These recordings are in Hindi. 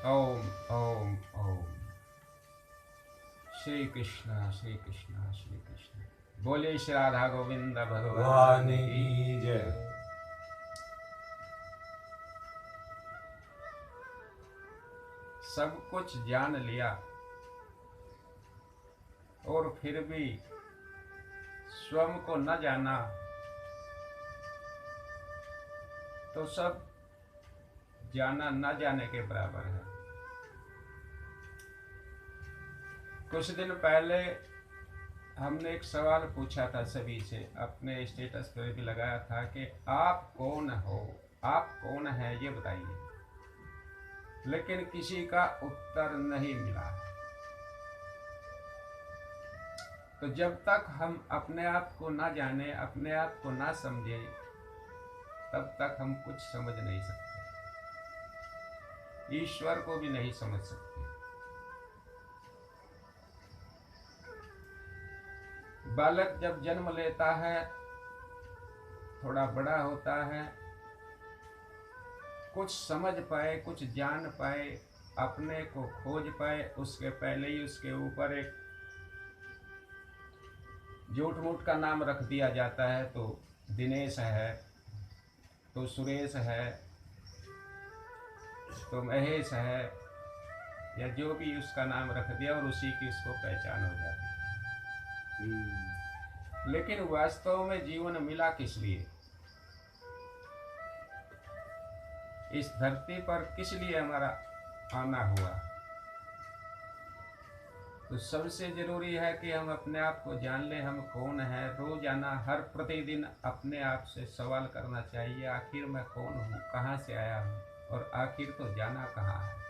ओम ओम ओम। श्री कृष्णा श्री कृष्णा श्री कृष्ण। बोले श्री राधा गोविंद भगवान भगवान की की जय। जय। सब कुछ जान लिया और फिर भी स्वयं को न जाना तो सब जाना न जाने के बराबर है। कुछ दिन पहले हमने एक सवाल पूछा था सभी से, अपने स्टेटस पर भी लगाया था कि आप कौन हो, आप कौन है ये बताइए, लेकिन किसी का उत्तर नहीं मिला। तो जब तक हम अपने आप को ना जाने, अपने आप को ना समझे, तब तक हम कुछ समझ नहीं सकते, ईश्वर को भी नहीं समझ सकते। बालक जब जन्म लेता है, थोड़ा बड़ा होता है, कुछ समझ पाए, कुछ जान पाए, अपने को खोज पाए, उसके पहले ही उसके ऊपर एक झूठ मूठ का नाम रख दिया जाता है। तो दिनेश है, तो सुरेश है, तो महेश है, या जो भी उसका नाम रख दिया और उसी की उसको पहचान हो जाती है। लेकिन वास्तव में जीवन मिला किस लिए, इस धरती पर किस लिए हमारा आना हुआ। तो सबसे जरूरी है कि हम अपने आप को जान लें, हम कौन हैं। रोजाना हर प्रतिदिन अपने आप से सवाल करना चाहिए, आखिर मैं कौन हूँ, कहाँ से आया हूँ, और आखिर तो जाना कहाँ है।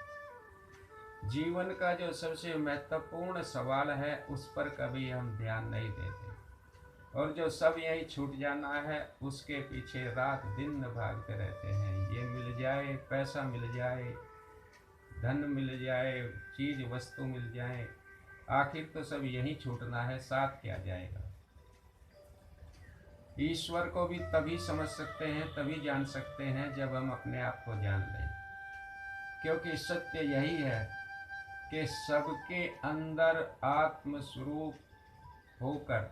जीवन का जो सबसे महत्वपूर्ण सवाल है उस पर कभी हम ध्यान नहीं देते, और जो सब यही छूट जाना है उसके पीछे रात दिन भागते रहते हैं। ये मिल जाए, पैसा मिल जाए, धन मिल जाए, चीज वस्तु मिल जाए, आखिर तो सब यही छूटना है, साथ क्या जाएगा। ईश्वर को भी तभी समझ सकते हैं, तभी जान सकते हैं जब हम अपने आप को जान लें, क्योंकि सत्य यही है कि सबके अंदर आत्म स्वरूप होकर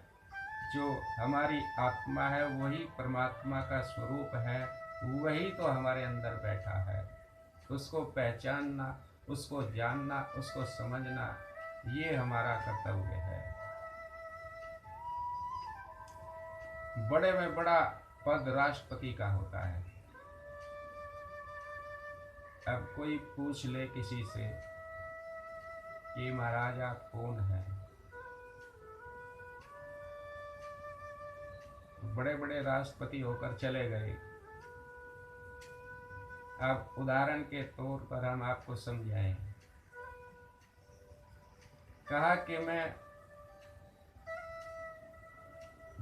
जो हमारी आत्मा है वही परमात्मा का स्वरूप है, वही तो हमारे अंदर बैठा है। उसको पहचानना, उसको जानना, उसको समझना, ये हमारा कर्तव्य है। बड़े में बड़ा पद राष्ट्रपति का होता है। अब कोई पूछ ले किसी से कि महाराजा कौन है, बड़े बड़े राष्ट्रपति होकर चले गए। अब उदाहरण के तौर पर हम आपको समझाएं। कहा कि मैं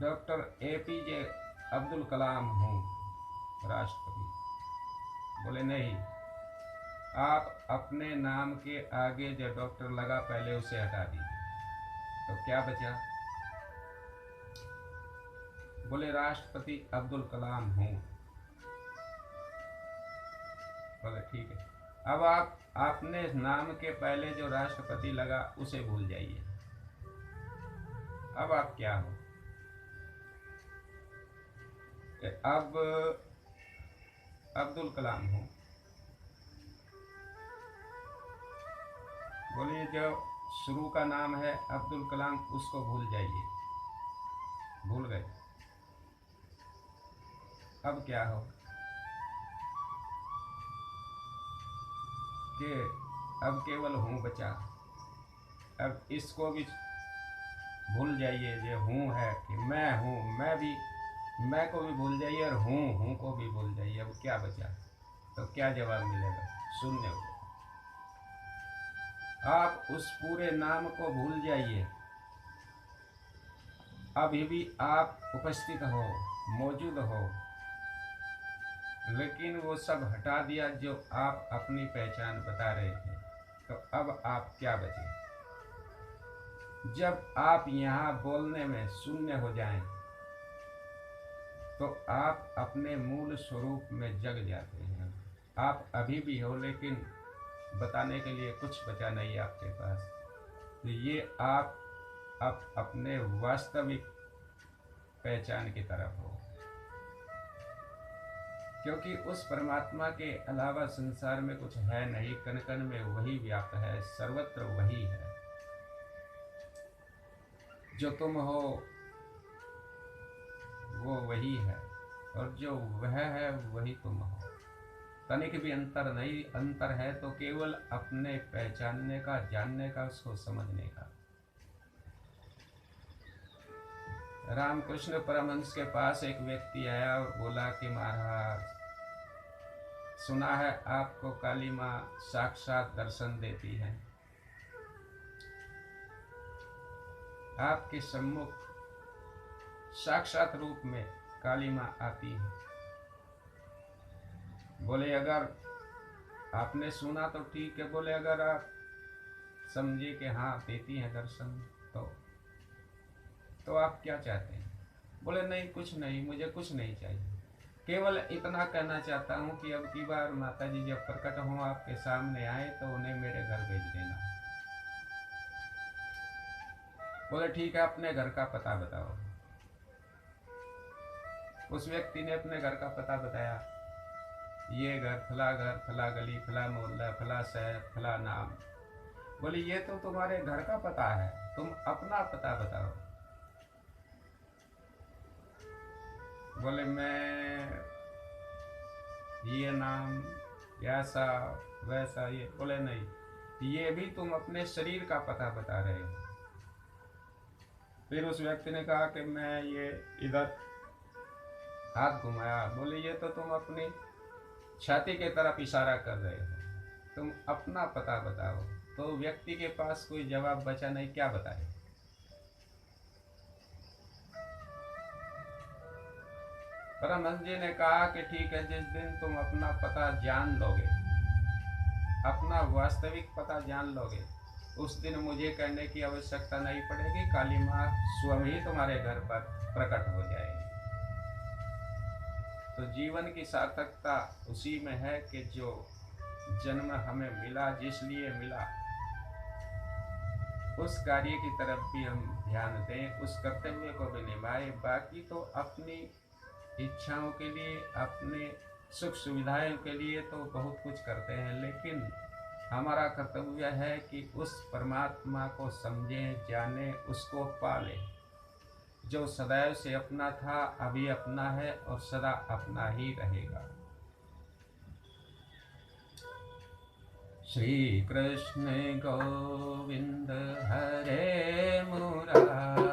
डॉक्टर APJ अब्दुल कलाम हूँ राष्ट्रपति। बोले नहीं, आप अपने नाम के आगे जो डॉक्टर लगा पहले उसे हटा दीजिए। तो क्या बचा? बोले राष्ट्रपति अब्दुल कलाम हूँ। बोले ठीक है, अब आप अपने नाम के पहले जो राष्ट्रपति लगा उसे भूल जाइए। अब आप क्या हो? अब अब्दुल कलाम हूँ। बोलिए जो शुरू का नाम है अब्दुल कलाम उसको भूल जाइए। भूल गए, अब क्या हो कि अब केवल हूँ बचा। अब इसको भी भूल जाइए, जो हूँ है कि मैं हूँ, मैं भी, मैं को भी भूल जाइए और हूँ को भी भूल जाइए। अब क्या बचा? तो क्या जवाब मिलेगा? शून्य हो। आप उस पूरे नाम को भूल जाइए, अभी भी आप उपस्थित हो, मौजूद हो, लेकिन वो सब हटा दिया जो आप अपनी पहचान बता रहे थे। तो अब आप क्या बचे? जब आप यहाँ बोलने में शून्य हो जाएं, तो आप अपने मूल स्वरूप में जग जाते हैं। आप अभी भी हो, लेकिन बताने के लिए कुछ बचा नहीं आपके पास। तो ये आप अपने वास्तविक पहचान की तरफ हो, क्योंकि उस परमात्मा के अलावा संसार में कुछ है नहीं। कण कण में वही व्याप्त है, सर्वत्र वही है। जो तुम हो वो वही है, और जो वह है वही तुम हो। तनिक भी अंतर नहीं। अंतर है तो केवल अपने पहचानने का, जानने का, उसको समझने का। रामकृष्ण परमहंस के पास एक व्यक्ति आया और बोला कि महाराज, सुना है आपको काली माँ साक्षात दर्शन देती है, आपके सम्मुख साक्षात रूप में काली माँ आती है। बोले अगर आपने सुना तो ठीक है, बोले अगर आप समझे कि हाँ देती है दर्शन, तो आप क्या चाहते हैं? बोले नहीं, कुछ नहीं, मुझे कुछ नहीं चाहिए, केवल इतना कहना चाहता हूँ कि अब की बार माता जी जब प्रकट हों आपके सामने आए तो उन्हें मेरे घर भेज देना। बोले ठीक है, अपने घर का पता बताओ। उस व्यक्ति ने अपने घर का पता बताया, ये घर, फला गली, फला मोहल्ला, फला शहर, फला नाम। बोले ये तो तुम्हारे घर का पता है, तुम अपना पता बताओ। बोले मैं ये नाम, ऐसा वैसा, ये। बोले नहीं, ये भी तुम अपने शरीर का पता बता रहे हो। फिर उस व्यक्ति ने कहा कि मैं ये इधर हाथ घुमाया। बोले ये तो तुम अपनी छाती के तरफ इशारा कर रहे हो, तुम अपना पता बताओ। तो व्यक्ति के पास कोई जवाब बचा नहीं, क्या बताए। परमहंस जी ने कहा कि ठीक है, जिस दिन तुम अपना पता जान लोगे, अपना वास्तविक पता जान लोगे, उस दिन मुझे कहने की आवश्यकता नहीं पड़ेगी, काली माँ स्वयं ही तुम्हारे घर पर प्रकट हो जाएगी। तो जीवन की सार्थकता उसी में है कि जो जन्म हमें मिला, जिस लिए मिला, उस कार्य की तरफ भी हम ध्यान दें, उस कर्तव्य को भी निभाएं। बाकी तो अपनी इच्छाओं के लिए, अपने सुख सुविधाओं के लिए तो बहुत कुछ करते हैं, लेकिन हमारा कर्तव्य है कि उस परमात्मा को समझें, जानें, उसको पालें, जो सदैव से अपना था, अभी अपना है और सदा अपना ही रहेगा। श्री कृष्ण गोविंद हरे मुरारी।